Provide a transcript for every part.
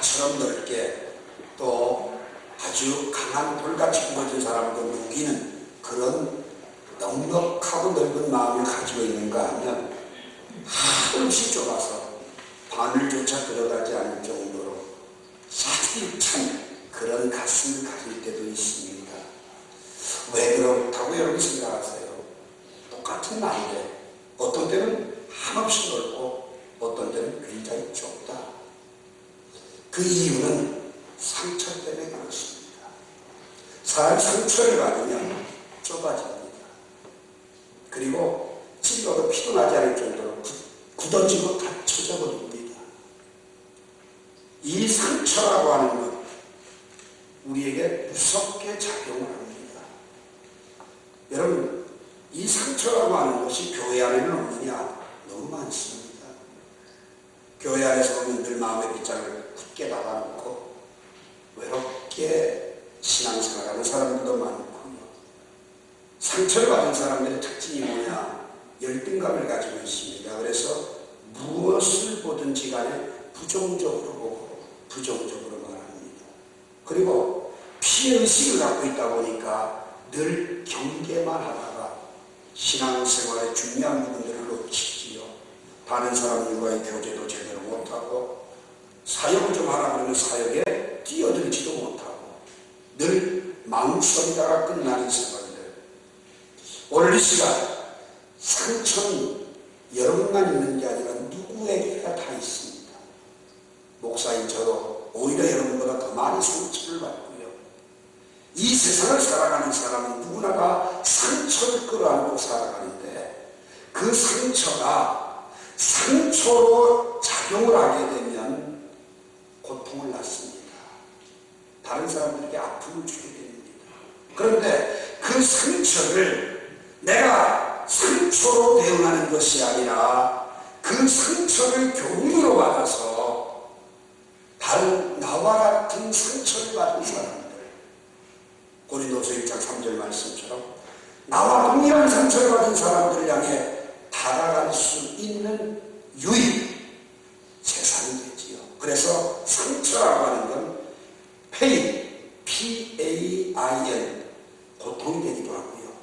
바다처럼 넓게 또 아주 강한 돌같이 부러진 사람도 녹이는 그런 넉넉하고 넓은 마음을 가지고 있는가 하면 한없이 좁아서 바늘조차 들어가지 않을 정도로 살이 찬 그런 가슴을 가질 때도 있습니다. 왜 그렇다고 여러분 생각하세요? 똑같은 나인데 어떤 때는 한없이 넓고 어떤 때는 굉장히 좁다. 그 이유는 상처 때문에 그렇습니다. 사람이 상처를 받으면 좁아집니다. 그리고 찔러도 피도 나지 않을 정도로 굳어지고 닫혀져 버립니다. 이 상처라고 하는 것 우리에게 무섭게 작용을 합니다. 여러분, 이 상처라고 하는 것이 교회 안에는 없느냐? 너무 많습니다. 교회 안에서 보면 늘 마음의 빗장을 굳게 닫아놓고 외롭게 신앙생활하는 사람들도 많고요. 상처를 받은 사람들의 특징이 뭐냐? 열등감을 가지고 있습니다. 그래서 무엇을 보든지 간에 부정적으로 보고 부정적으로 말합니다. 그리고 피해의식을 갖고 있다 보니까 늘 경계만 하다가 신앙생활의 중요한 부분들을 놓치지요. 다른 사람들과의 교제도 제대로 못하고 사역을 좀 하라 그러면 사역에 뛰어들지도 못하고 늘 망설이다가 끝나는 생활들. 오늘 이 시간 상처는 여러분만 있는 게 아니라 누구에게나 다 있습니다. 목사인 저도 오히려 여러분보다 더 많이 상처를 받고요. 이 세상을 살아가는 사람은 누구나가 상처를 끌어안고 살아가는데 그 상처가 상처로 작용을 하게 되면 고통을 낳습니다. 다른 사람들에게 아픔을 주게 됩니다. 그런데 그 상처를 내가 상처로 대응하는 것이 아니라 그 상처를 교훈으로 받아서 다른 나와 같은 상처를 받은 사람들, 고린도서 1장 3절 말씀처럼 나와 동일한 상처를 받은 사람들을 향해 다가갈 수 있는 유일 재산이 되지요. 그래서 상처라고 하는 건 P-A-I-N 고통이 되기도 하고요.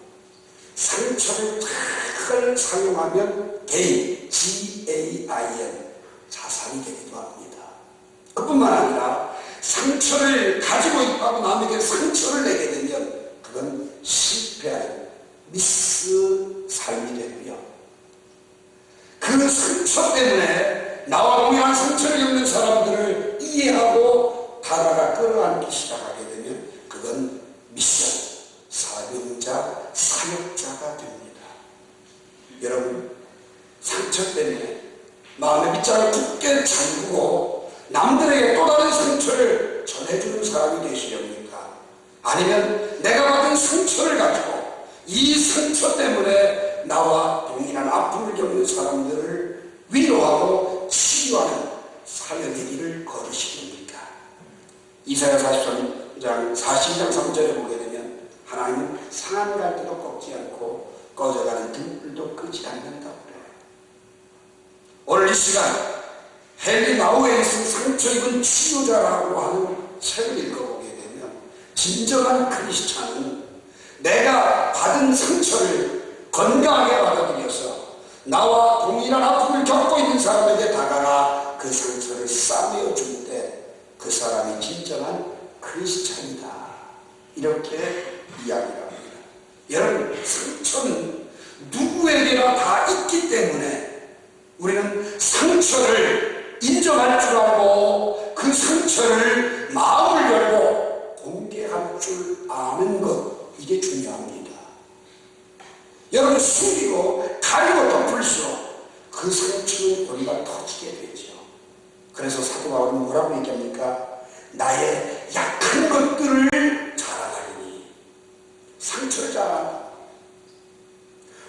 상처를 잘 사용하면 gain, G-A-I-N 자산이 되기도 합니다. 그뿐만 아니라 상처를 가지고 있다고 남에게 상처를 내게 되면 그건 실패한 미스 삶이 되고요. 그 상처 때문에 나와 동일한 상처를 겪는 사람들을 이해하고 다가가 끌어안기 시작하게 되면 그건 미션, 사명자, 사역자가 됩니다. 여러분, 상처 때문에 마음의 빗장을 굳게 잠그고 남들에게 또 다른 상처를 전해주는 사람이 되시렵니까? 아니면 내가 받은 상처를 가지고 이 상처 때문에 나와 동일한 아픔을 겪는 사람들을 위로하고 치유하는 사역의 길을 걸으시렵니까? 이사야 42장 3절에 보게 되면 하나님은 상한 갈대도 꺾지 않고 꺼져가는 등불도 끄지 않는다고 그래요. 오늘 이 시간 헨리 나우에 쓴 상처 입은 치유자라고 하는 책을 읽어보게 되면 진정한 크리스찬은 내가 받은 상처를 건강하게 받아들여서 나와 동일한 아픔을 겪고 있는 사람에게 다가가 그 상처를 싸매어 줄 때 그 사람이 진정한 크리스찬이다. 이렇게 이야기를 합니다. 여러분, 상처는 누구에게나 다 있기 때문에 우리는 상처를 인정할 줄 알고 그 상처를 마음을 열고 공개할 줄 아는 것, 이게 중요합니다. 여러분, 숨기고 가리고 덮을수록 그 상처는 골마 터지게 되죠. 그래서 사도 바울은 뭐라고 얘기합니까? 나의 약한 것들을 자랑하리니. 상처를 자랑한다.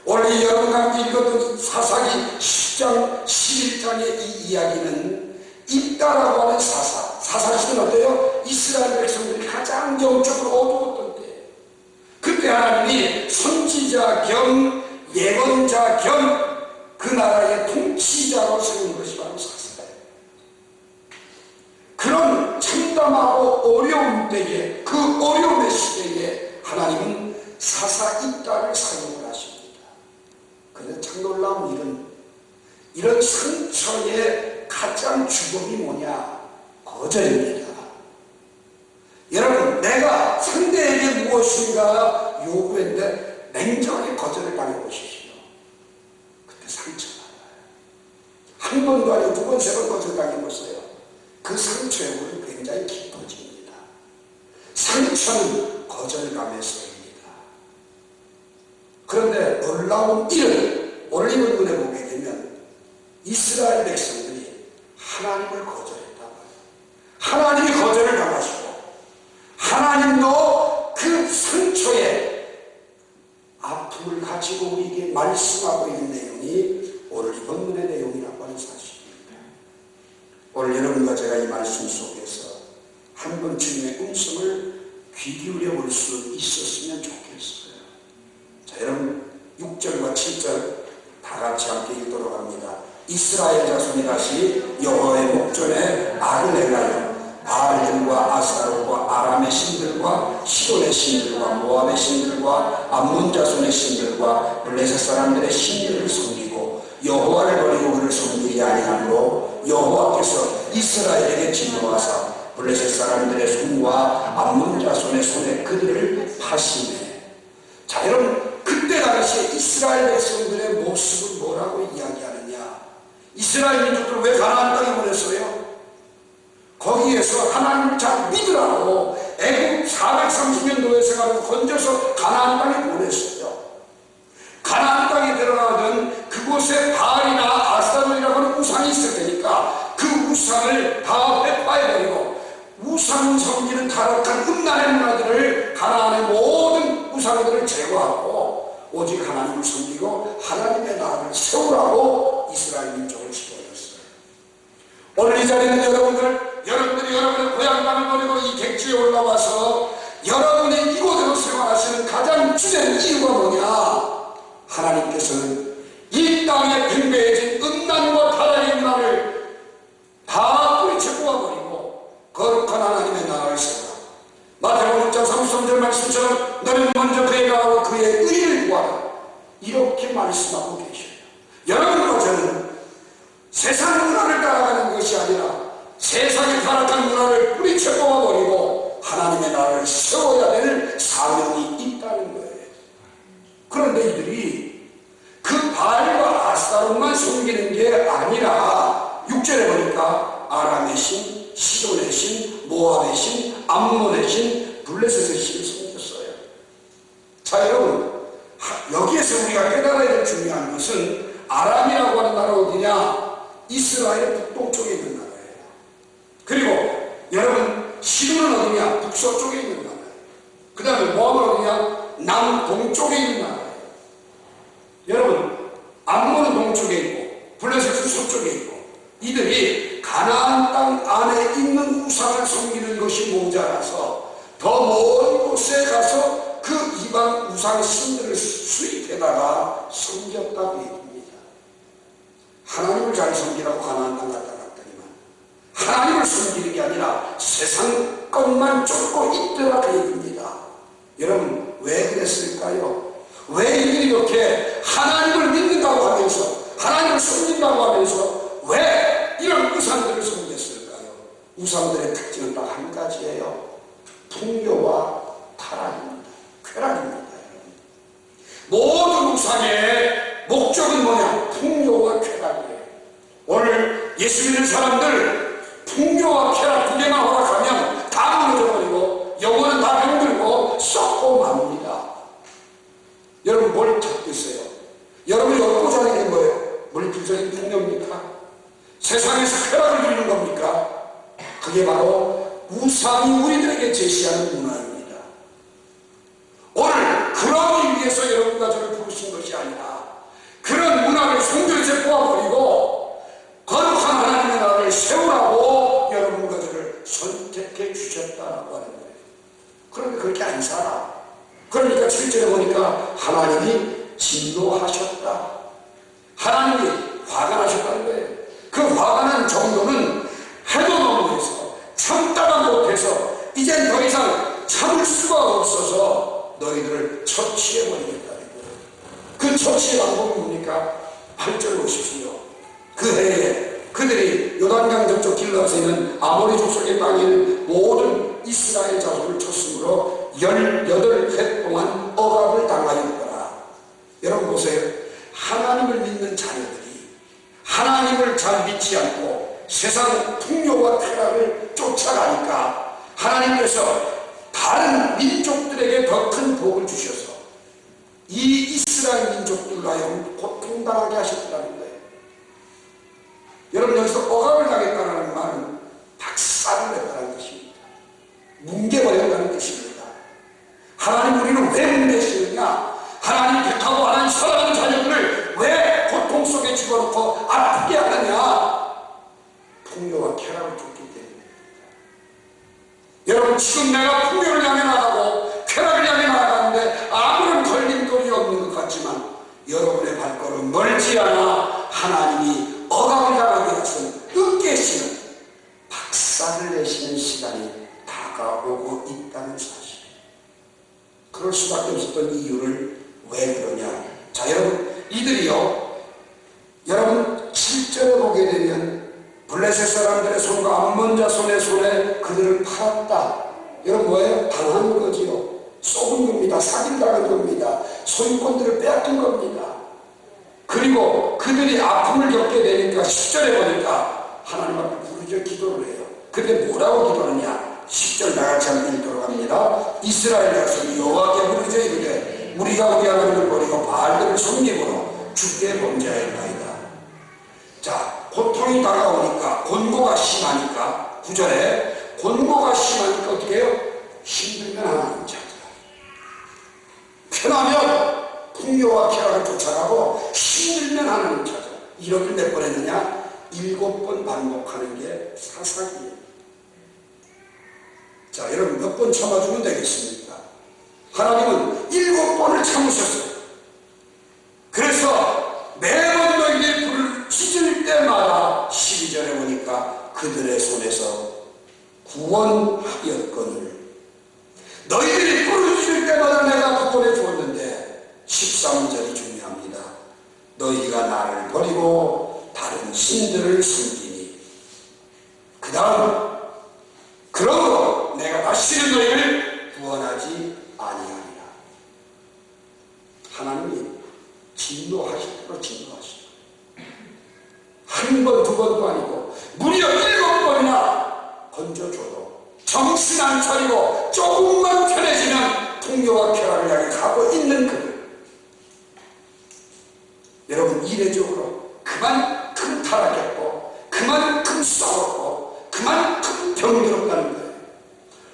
오늘 여러분과 함께 읽었던 사사기 10장 11장의 이 이야기는 입다라고 하는 사사시는 어때요? 이스라엘 백성들이 가장 영적으로 어두웠던 때, 그때 하나님이 선지자 겸 예언자 겸 그 나라의 통치자로 세운 것이 바로 사사예요. 그런 잠잠하고 어려운 때에, 그 어려움의 시대에 하나님은 사사 입다를 사용을 하십니다. 그런데 참 놀라운 일은 이런 상처의 가장 주범이 뭐냐? 거절입니다. 여러분, 내가 상대에게 무엇인가 요구했는데 냉정하게 거절을 당해보십시오. 그때 상처받아요. 한 번도 아니고 두 번, 세 번 거절당해보세요. 그 상처의 물은 굉장히 깊어집니다. 상처는 거절감에서입니다. 그런데 놀라운 일은 오늘 이번 눈에 보게 되면 이스라엘 백성들이 하나님을 거절했다고요. 하나님이 거절을 당하시고 하나님도 그 상처에 아픔을 가지고 우리에게 말씀하고 있는 내용이 오늘 이번 눈의 내용이라고 하는 사실입니다. 오늘 여러분과 제가 이 말씀 속에서 한번 주님의 음성을 귀 기울여 볼 수 있었으면 좋겠어요. 자, 여러분 6절과 7절 다 같이 함께 읽도록 합니다. 이스라엘 자손이 다시 여호와의 목전에 악을 행하여 바알들과 아스타롯과 아람의 신들과 시돈의 신들과 모압의 신들과 암몬 자손의 신들과 블레셋 사람들의 신들을 섬기고 여호와를 버리고 그를 섬기지 아니하므로 여호와께서 이스라엘에게 진노하사 블레셋 사람들의 손과 암몬 자손의 손에 그들을 파시네. 자, 여러분 그때 당시에 이스라엘 백성들의 모습을 뭐라고 이야기하느냐? 이스라엘 민족들을 왜 가나안 땅에 보냈어요? 거기에서 하나님을 잘 믿으라고 애국 430년도에 생활을 건져서 가나안 땅에 보냈어요. 가나안 땅에 들어가던 그곳에 바알이나 아스타롯이라고 하는 우상이 있을 테니까 그 우상을 다 회파해버리고 우상 섬기는 타락한 음란의 문화들을 가나안의 모든 우상들을 제거하고 오직 하나님을 섬기고 하나님의 나라를 세우라고 이스라엘 민족을 지도했어요. 오늘 이 자리에 있는 여러분들이 여러분의 고향 땅을 버리고 이 객지에 올라와서 여러분의 이곳으로 생활하시는 가장 주된 이유가 뭐냐? 하나님께서는 이 땅에 팽배해진 음란과 타락의 문화를 다 뿌리쳐 뽑아버리고 거룩한 하나님의 나라를 세우라. 마태복음 6장 33절 말씀처럼 너는 먼저 그의 나라와 그의 의를 구하라. 이렇게 말씀하고 계셔요. 여러분과 저는 세상 문화를 따라가는 것이 아니라 세상에 타락한 문화를 뿌리쳐 뽑아버리고 하나님의 나라를 세워야 될 사명이 있다는 거예요. 그런데 이들이 그 바알과 아스타롯만 섬기는 게 아니라 6절에 보니까 아람의 신, 시돈의 신, 모압의 신, 암몬의 신, 블레셋의 신을 섬겼어요. 자, 여러분 여기에서 우리가 깨달아야 될 중요한 것은 아람이라고 하는 나라 어디냐? 이스라엘 북동쪽에 있는 나라예요. 그리고 여러분 시돈은 어디냐? 북서쪽에 있는 나라예요. 그 다음에 모압은 어디냐? 남동쪽에 있는 나라예요. 여러분 암몬은 동쪽에 있고 블레셋은 서쪽에 있고 이들이 가나안 땅 안에 있는 우상을 섬기는 것이 모자라서 더 먼 곳에 가서 그 이방 우상 신들을 수입해다가 섬겼다고 얘기합니다. 하나님을 잘 섬기라고 가나안 땅 갔다 갔더니만 하나님을 섬기는 게 아니라 세상 것만 쫓고 있더라 그 얘기입니다. 여러분 왜 그랬을까요? 왜 이들이 이렇게 하나님을 믿는다고 하면서 하나님을 섬긴다고 하면서 왜 이런 우상들을 섬겼을까요? 우상들의 특징은 딱 한 가지예요. 풍요와 타락입니다. 쾌락입니다. 모든 우상의 목적은 뭐냐? 풍요와 쾌락이에요. 오늘 예수 믿는 사람들 풍요와 쾌락 두 개만 허락하면 다 무너져버리고 영혼은 다 병들고 썩고 맙니다. 여러분 뭘 찾겠어요? 여러분이 얻고자 하는 게 뭐예요? 물질적인 풍요입니까? 세상에서 쾌락을 누리는 겁니까? 그게 바로 우상이 우리들에게 제시하는 문화입니다. 오늘 그러기 위해서 여러분과 저를 부르신 것이 아니라 그런 문화를 성전에서 뽑아버리고 거룩한 하나님의 나라를 세우라고 여러분과 저를 선택해 주셨다고 하는 거예요. 그런데 그렇게 안 살아. 그러니까 7절에 보니까 하나님이 진노하셨다. 하나님이 화가 나셨다는 거예요. 그 화가 난 정도는 해도 너무해서 참다가 못해서 이젠 더 이상 참을 수가 없어서 너희들을 처치해버리겠다는 거예요. 그 처치의 방법이 뭡니까? 8절 보십시오. 그 해에 그들이 요단강 저쪽 길라앗에 있는 아모리 족속의 땅에 있는 모든 이스라엘 자손을 쳤으므로 18해 동안 억압을 당하였더라. 여러분 보세요. 하나님을 믿는 자녀들이 하나님을 잘 믿지 않고 세상 풍요와 쾌락을 쫓아가니까 하나님께서 다른 민족들에게 더 큰 복을 주셔서 이 이스라엘 민족들로 하여금 고통당하게 하셨다는 거예요. 여러분, 여기서 억압을 당했다는 말은 박살을 냈다는 것입니다. 뭉개버렸다는 뜻입니다. 하나님, 우리는 왜 뭉개시느냐? 하나님 택하고 하나님 사랑하는 자녀들을 왜 고통 속에 집어넣고 아프게 하느냐? 풍요와 쾌락을 줬기 때문입니다. 여러분, 지금 내가 풍요를 향해 나가고 쾌락을 향해 나가는데 아무런 걸림돌이 없는 것 같지만 여러분의 발걸음 멀지 않아 하나님이 억압을 당하게 하신 으깨시는 박살을 내시는 시간이 다가오고 있다는 사실. 그럴 수밖에 없었던 이유를 왜 그러냐? 자, 여러분, 이들이요, 여러분 7절에 보게 되면 블레셋 사람들의 손과 암몬 자손의 손에 그들을 팔았다. 여러분, 뭐예요? 당한 거지요. 쏘은 겁니다. 사기당한 겁니다. 소유권들을 빼앗긴 겁니다. 그리고 그들이 아픔을 겪게 되니까 10절에 보니까 하나님 앞에 부르짖어 기도를 해요. 근데 뭐라고 기도하느냐? 10절 나같이 한번 읽도록 합니다. 이스라엘 자손이 여호와께 부르짖어 이르되 우리가 우리 하나님을 버리고 바알들을 섬김으로 주께 범죄하였나이다. 자, 고통이 다가오니까, 곤고가 심하니까, 9절에 곤고가 심하니까 어떻게 해요? 힘들면 하나님 찾아. 편하면 풍요와 쾌락을 쫓아가고 힘들면 하나님 찾아. 이렇게 몇 번 했느냐? 7번 반복하는 게 사사기예요. 자, 여러분 몇 번 참아주면 되겠습니까? 하나님은 7번을 참으셨어요. 그래서 매번 너희들이 불을 찢을 때마다 12절에 보니까 그들의 손에서 구원하였거늘. 너희들이 불을 찢을 때마다 내가 구원해 주었는데 13절이 중요합니다. 너희가 나를 버리고 다른 신들을 섬기니 그 다음 그러므로 내가 다시는 너희를 구원하지 아니하리라. 하나님이 진노하시도록 진노하시고 한 번, 두 번도 아니고 무려 7번이나 건져줘도 정신 안 차리고 조금만 편해지면 풍요와 쾌락을 향해 가고 있는 그들. 여러분, 이례적으로 그만큼 타락했고 그만큼 싸웠고 그만큼 병들었다는 거예요.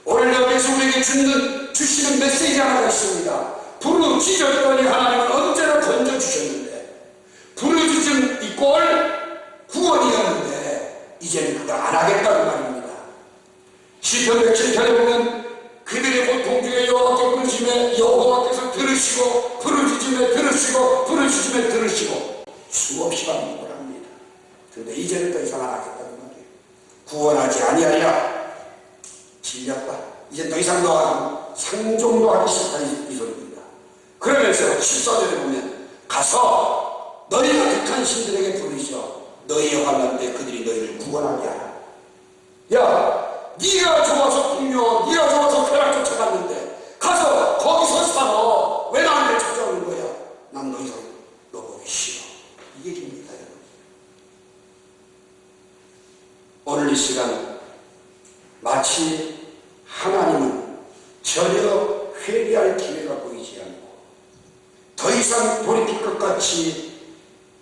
오늘 여기서 우리에게 주시는 메시지 하나가 있습니다. 부르짖었더니 하나님은 언제나 건져주셨는데, 부르짖음 이꼴 구원이었는데 이제는 그걸 안 하겠다는 말입니다. 시편 107편에 보면 그들의 고통 중에 여호와께 부르짖음에 여호와께서 들으시고 부르짖음에 들으시고 부르짖음에 들으시고 수없이 반복을 합니다. 그런데 이제는 더 이상 안 하겠다는 말이에요. 구원하지 아니하리라. 질렸다. 이제 더 이상 너와 상종도 하기 시작한 이 소리입니다. 그러면서 14절에 보면 가서 너희가 택한 신들에게 부르짖어 너희의 환난 때 그들이 너희를 구원하게 하라. 야, 네가 좋아서 풍요, 네가 좋아서 쾌락 쫓아갔는데 가서 거기서 살아. 왜 나를 찾아오는 거야? 난 너 이상 너 보기 싫어. 이 얘기입니다, 여러분. 오늘 이 시간 마치 하나님은 전혀 회개할 기회가 보이지 않고 더 이상 돌이킬 것 같이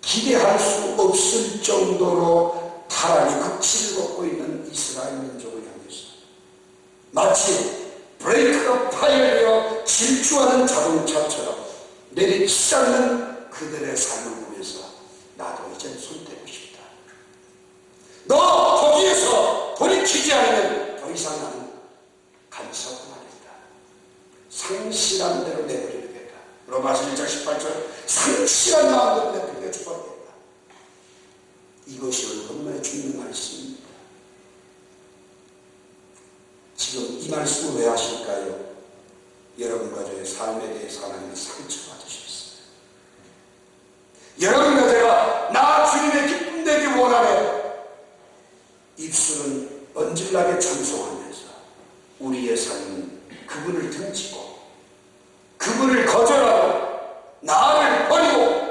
기대할 수 없을 정도로 타락의 극치를 걷고 있는 이스라엘 민족을 향해서 마치 브레이크가 파열되어 질주하는 자동차처럼 내리치지 않는 그들의 삶을 보면서 나도 이제 손대고 싶다. 너 거기에서 돌이키지 않으면 더 이상 나는 간섭하겠다. 상실한 대로 내버리겠다. 로마서 1장 18절 상실한 마음으로 내버려 죽어야겠다. 이것이 얼마나 중요한 말씀입니다. 지금 이 말씀을 왜 하실까요? 여러분 가족의 삶에 대해서 하나님이 상처받으셨어요. 여러분과 제가 나 주님의 기쁨 되기 원하네. 입술은 언질나게 찬송하면서 우리의 삶은 그분을 등지고 그분을 거절하고 나를 버리고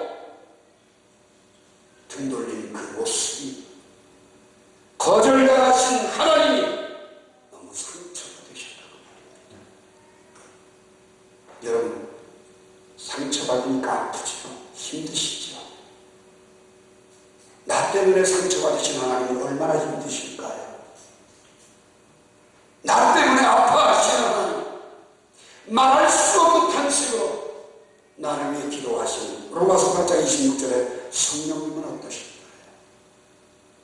등 돌린 그 모습이 거절당하신 하나님이 너무 상처가 되셨다고 말합니다. 여러분 상처받으니까 아프죠? 힘드시죠? 나 때문에 상처받으신 하나님은 얼마나 힘드실까요? 나 때문에 아파하시는 하나님, 말할 수 없는 탄식으로 나를 위해 기도하시는 로마서 8장 26절에 성령님은 어떠실까요?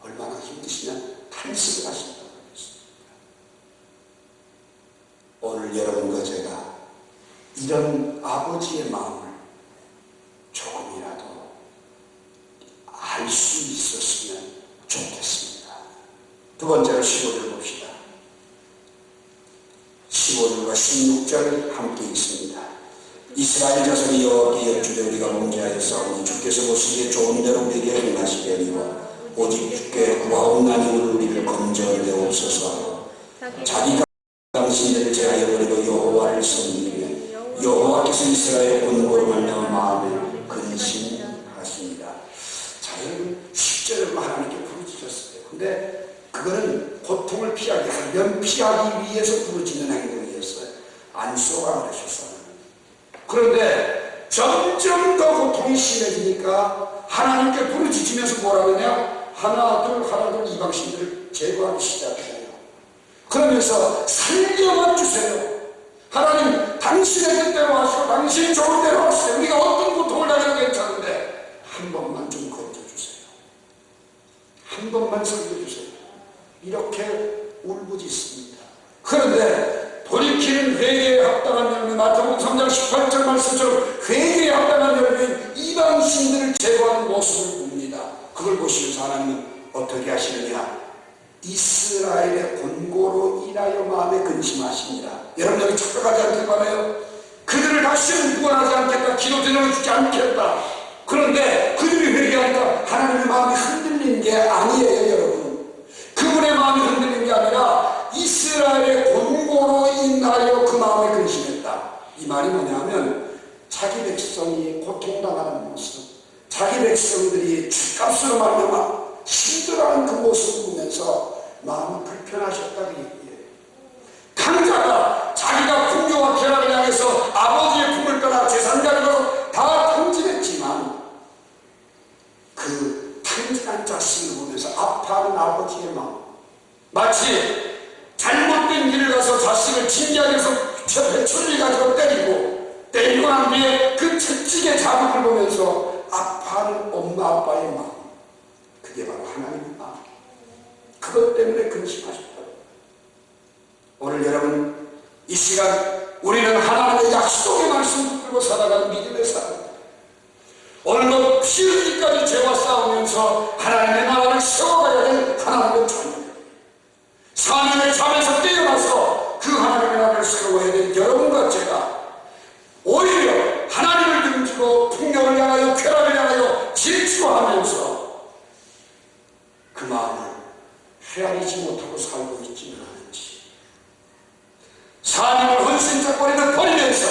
얼마나 힘드시면 탄식을 하신다고 했습니다. 오늘 여러분과 제가 이런 아버지의 마음을 조금이라도 알 수 있었으면 좋겠습니다. 두 번째로 15절 봅시다. 15절과 16절 함께 있습니다. 이스라엘 자손이 여호와께 여쭈되 우리가 범죄하여 싸우니 주께서 보시기에 좋은 대로 우리에게 행하시게 하니와 오직 주께 구하옵나니 우리를 건져내옵소서. 자기가 당신들을 제하여 버리고 여호와를 섬기며 여호와께서 이스라엘 본고로 말미암아 마음에 근심하십니다. 자, 여러분 10절로 하나님께 부르짖었어요. 근데 그거는 고통을 피하기 위해서, 면피하기 위해서 부르짖는 행동이었어요. 안 쏘가 그러셨어요. 그런데 점점 더 고통이 심해지니까 하나님께 부르짖으면서 뭐라고 하냐? 하나 둘 이방신들을 제거하기 시작해요. 그러면서 살려만 주세요. 하나님 당신의 뜻대로 하시고 당신 좋은 대로 하시세요. 우리가 어떤 고통을 당해도 괜찮은데 한 번만 좀 건져주세요. 한 번만 살려주세요. 이렇게 울부짖습니다. 그런데 돌이키는 회개에 합당한 열매, 마태복음 3장 18절 말씀처럼 회개에 합당한 열매인 이방신들을 제거하는 모습을 봅니다. 그걸 보시면서 하나님은 어떻게 하시느냐? 이스라엘의 권고로 인하여 마음에 근심하십니다. 여러분 여기 착각하지 않길 바라요. 그들을 다시는 구원하지 않겠다, 기도 들어주지 않겠다. 그런데 그들이 회개하니까 하나님의 마음이 흔들린 게 아니에요. 여러분 그분의 마음이 흔들린 게 아니라 이스라엘의 권고로 인하여 그 마음에 근심했다. 이 말이 뭐냐면 자기 백성이 고통당하는 모습, 자기 백성들이 죗값으로 말미암아 힘들어하는 그 모습을 보면서 마음이 불편하셨다는 얘기예요. 강자가 자기가 풍요와 쾌락을 향해서 아버지의 품을 떠나 재산가리로 다 탕진했지만 그 탕진한 자식을 보면서 아파하는 아버지의 마음, 마치 잘못된 길을 가서 자식을 징계하기 위해서 배추를 가지고 때리고 난 뒤에 그 채찍의 자국을 보면서 아파하는 엄마 아빠의 마음, 그게 바로 하나님의 마음. 그것 때문에 근심하셨다고. 오늘 여러분 이 시간 우리는 하나님의 약속의 말씀 붙들고 살아가는 믿음의 삶. 오늘도 피 흘리기까지 죄와 싸우면서 하나님의 나라를 세워가야 될 하나님의 자녀. 사명의 잠에서 깨어나서 그 하나님의 나라를 세워야 될 여러분과 제가 오히려 하나님을 등지고 풍요를 향하여 쾌락을 향하여 질주하면서 그 마음을 헤아리지 못하고 살고 있지는 않은지, 사명을 헌신짝거리를 버리면서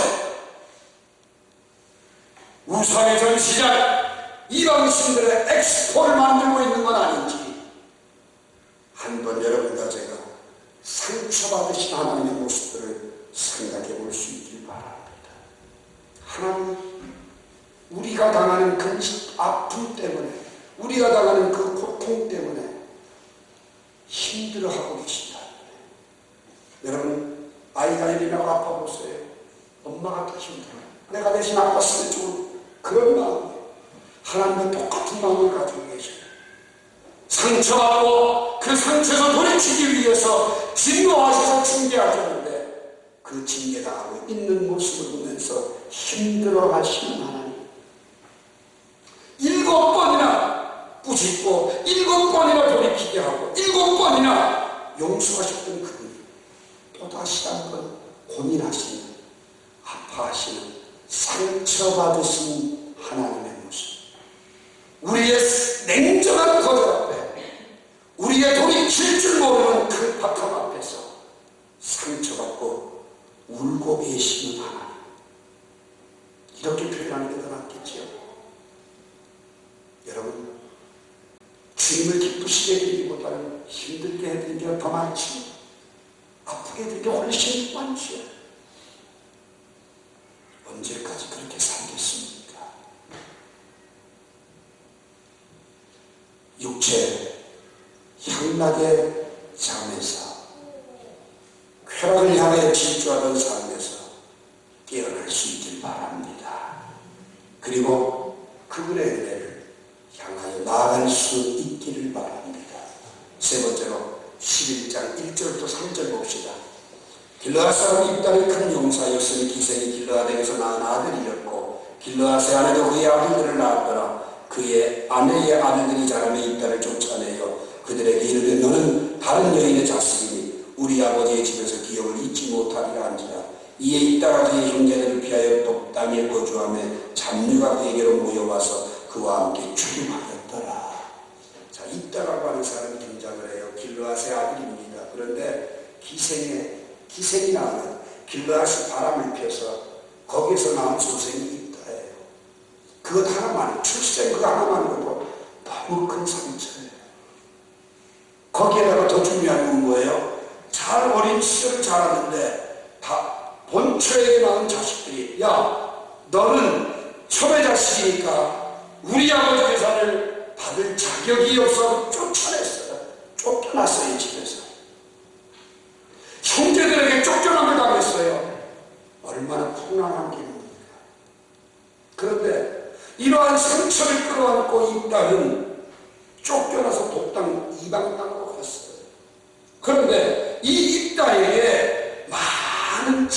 우상의 전시장 이방신들의 엑스포를 만들고 있는 건 아닌지 한번 여러분과 제가 상처받으신 하나님의 모습들을 생각해 볼 수 있길 바랍니다. 하나님, 우리가 당하는 그 아픔 때문에, 우리가 당하는 그 고통 때문에 힘들어하고 계신다. 여러분 아이가 일어나고 아파보세요. 엄마가 더 힘들어요. 내가 대신 아팠으면 좋은 그런 마음, 하나님과 똑같은 마음을 가지고 계셔요. 상처받고 그 상처에서 돌이키기 위해서 진노하셔서 징계하셨는데 그 징계당하고 있는 모습을 보면서 힘들어하시는 하나님, 7번이나 꾸짖고 7번이나 돌이키게 하고 7번이나 용서하셨던 그분이 또다시 한번 고민하시는, 아파하시는, 상처받으신 하나님의 모습, 우리의 냉정한 거절 앞에, 우리의 돌이킬 줄 모르는 그 박함 앞에서 상처받고 울고 계시는 하나님, 이렇게 표현하는 게 더 낫겠지요. 여러분, 주님을 기쁘시게 해드리기보다는 힘들게 해드리는 게 더 많지, 아프게 해드리는 게 훨씬 많지요. 언제까지 그렇게 살겠습니까? 육체, 향락의 삶에서, 쾌락을 향해 질주하던 삶에서 깨어날 수 있길 바랍니다. 그리고 그분의 은혜를 향하여 나아갈 수 있기를 바랍니다. 세 번째로 11장 1절부터 3절 봅시다. 길르앗 사람 입달이 큰 용사였으니 기생이 길르앗에게서 낳은 아들이었고 길르앗의 아내도 그의 아들들을 낳았더라. 그의 아내의 아들들이 자라매 입달을 쫓아내어 그들에게 이르되 너는 다른 여인의 자식이니 우리 아버지의 집에서 기업을 잊지 못하리라 한지라. 이에 입다가 그의 형제들을 피하여 독담에 거주하며 잡류가 그에게로 모여와서 그와 함께 죽임하였더라. 자, 입다라고 하는 사람이 등장을 해요. 길르앗의 아들입니다. 그런데 기생이 나오면 길르앗이 바람을 펴서 거기에서 나온 소생이 입다예요. 그것 하나만, 출생 그거 하나만으로도 너무 큰 상처예요. 거기에다가 더 중요한 건 뭐예요? 잘 어린 시절을 자랐는데 다 본처에게 낳은 자식들이, 야, 너는 첩의 자식이니까 우리 아버지 재산을 받을 자격이 없어 쫓아냈어요. 쫓겨났어요. 집에서 형제들에게 쫓겨남을 당했어요. 얼마나 풍랑한 기분입니까? 그런데 이러한 상처를 끌어안고 있다는 쫓겨나서 독당 이방 땅으로 갔어요. 그런데 이 입다에게 많은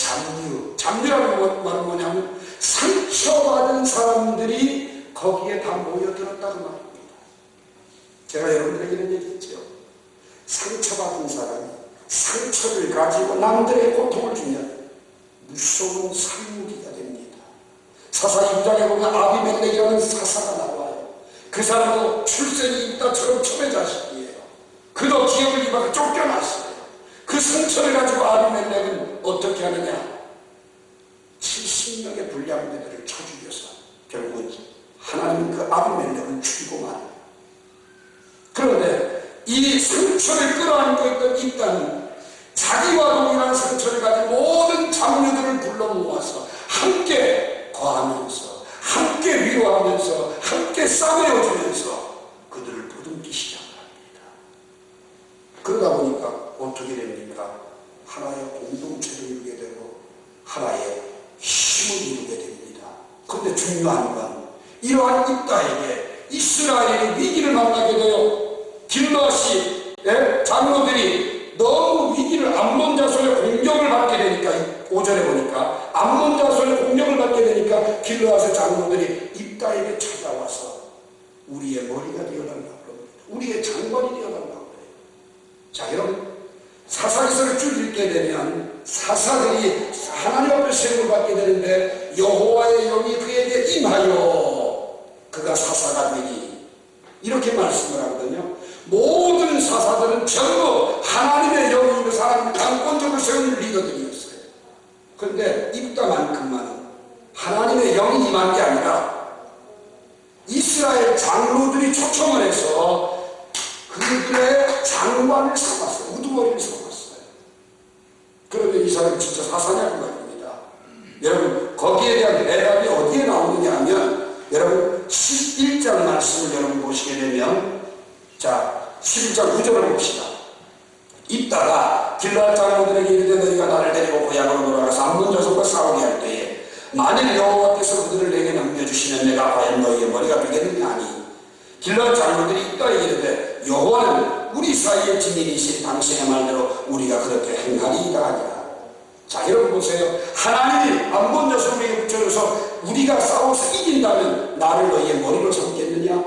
잡류라는 말은 뭐냐면 상처받은 사람들이 거기에 다 모여들었다는 말입니다. 제가 여러분들에게 이런 얘기했죠. 상처받은 사람이 상처를 가지고 남들의 고통을 주면 무서운 산무기가 됩니다. 사사 2장에 보면 아비멜렉이라는 사사가 나와요. 그 사람도 출생이 입다처럼 첩의 자식이에요. 그도 기업을 입어서 쫓겨났어요. 그 상처를 가지고 아비멜렉은 어떻게 하느냐? 70명의 불량배들을 쳐 죽여서 결국은 하나님은 그 아비멜렉을 죽이고 말아요. 그런데 이 상처를 끌어안고 있던 입다는 자기와 동일한 상처를 가진 모든 장류들을 불러 모아서 함께 거하면서, 함께 위로하면서, 함께 싸매어주면서 그들을 보듬기 시작합니다. 그러다 보니까 어떻게 됩니까? 하나의 공동체를 이루게 되고 하나의 힘을 이루게 됩니다. 그런데 중요한 건 이러한 입다에게 이스라엘이 위기를 만나게 되어 길르앗이 장로들이 너무 위기를 암몬 자손의 공격을 받게 되니까 5절에 보니까 암몬 자손의 공격을 받게 되니까 길르앗의 장로들이 입다에게 찾아와서 우리의 머리가 되어달라고 합니다. 우리의 장관이 되어달라고 해요. 자, 여러분, 사사기서를 쭉 읽게 되면 사사들이 하나님 앞에 세움을 받게 되는데 여호와의 영이 그에게 임하여 그가 사사가 되니 이렇게 말씀을 하거든요. 모든 사사들은 전부 하나님의 영이 있는 사람을 강권적으로 세운 리더들이었어요. 그런데 입다만큼만은 하나님의 영이 임한 게 아니라 이스라엘 장로들이 초청을 해서 그들의 장관을 삼았어요. 우두머리를 삼았어요. 그러면 이 사람이 진짜 사사냐는 말입니다. 여러분, 거기에 대한 대답이 어디에 나오느냐 하면 여러분 11장 말씀을 여러분 보시게 되면, 자, 11장 9절을 봅시다. 입다가 길르앗 장로들에게 이르되 너희가 나를 데리고 고향으로 돌아가서 암몬 자손과 싸우게 할 때에 만일 여호와께서 그들을 내게 넘겨주시면 내가 과연 너희의 머리가 되겠느냐 하니 길르앗 장로들이 입다에게 이르되 여호와는 우리 사이의 증인이신 당신의 말대로 우리가 그렇게 행하리이다 하니라. 자, 여러분 보세요. 하나님이 암몬 자손에게 붙여줘서 우리가 싸워서 이긴다면 나를 너희의 머리로 삼겠느냐?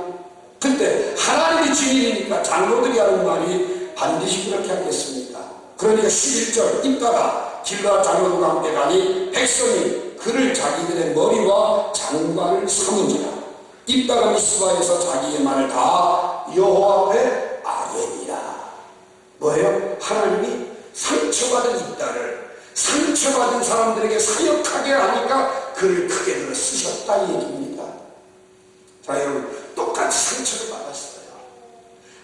근데 하나님이 증인이니까 장로들이 하는 말이 반드시 그렇게 하겠습니다. 그러니까 11절 입다가 길르앗 장로들과 함께 가니 백성이 그를 자기들의 머리와 장관을 삼은지라. 입다가 미스바에서 자기의 말을 다 여호와 앞에 아뢰니라. 뭐예요? 하나님이 상처받은 입다를 상처받은 사람들에게 사역하게 하니까 그를 크게 들어 쓰셨다 이 얘기입니다. 자, 여러분, 똑같이 상처를 받았어요.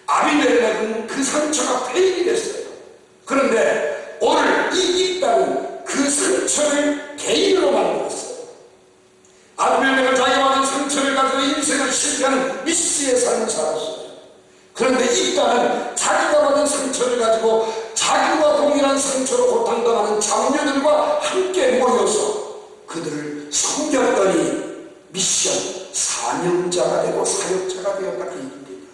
아비멜렉은 그 상처가 폐인이 됐어요. 그런데 오늘 이 입다는 그 상처를 개인으로 만들었어요. 아비멜렉은 자기가 받은 상처를 가지고 인생을 실패하는 미스의 삶을 살았어요. 그런데 입다는 자기가 받은 상처를 가지고 자기와 동일한 상처로 고통당하는 장녀들과 함께 모여서 그들을 섬겼더니 미션 사명자가 되고 사역자가 되었다 그 얘기입니다.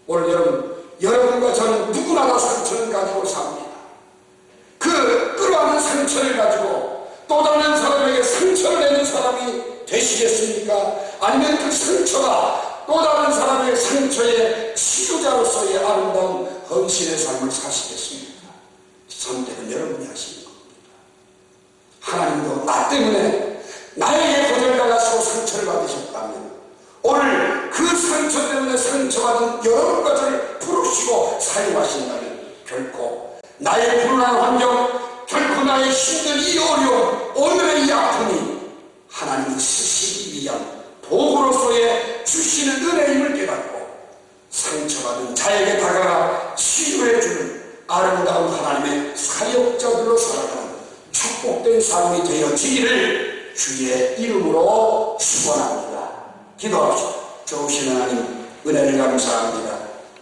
오늘 여러분과 저는 누구나 다 상처를 가지고 삽니다. 그 끌어안은 상처를 가지고 또 다른 사람에게 상처를 내는 사람이 되시겠습니까? 아니면 그 상처가 또 다른 사람의 상처의 치유자로서의 아름다운 헌신의 삶을 사시겠습니까? 선택은 여러분이 하시는 겁니다. 하나님도 나 때문에 나에게 거절당하시고 상처를 받으셨다면 오늘 그 상처 때문에 상처받은 여러분과 저를 부르시고 사용하신다면 결코 나의 불운한 환경, 결코 나의 힘든 이 어려움, 오늘의 이 아픔이 하나님이 쓰시기 위한 도구로서의 주시는 은혜임을 깨닫고 상처받은 자에게 다가가 치유해주는 아름다운 하나님의 사역자들로 살아가는 축복된 삶이 되어지기를 주의 이름으로 축원합니다. 기도합시다. 좋으신 하나님 은혜를 감사합니다.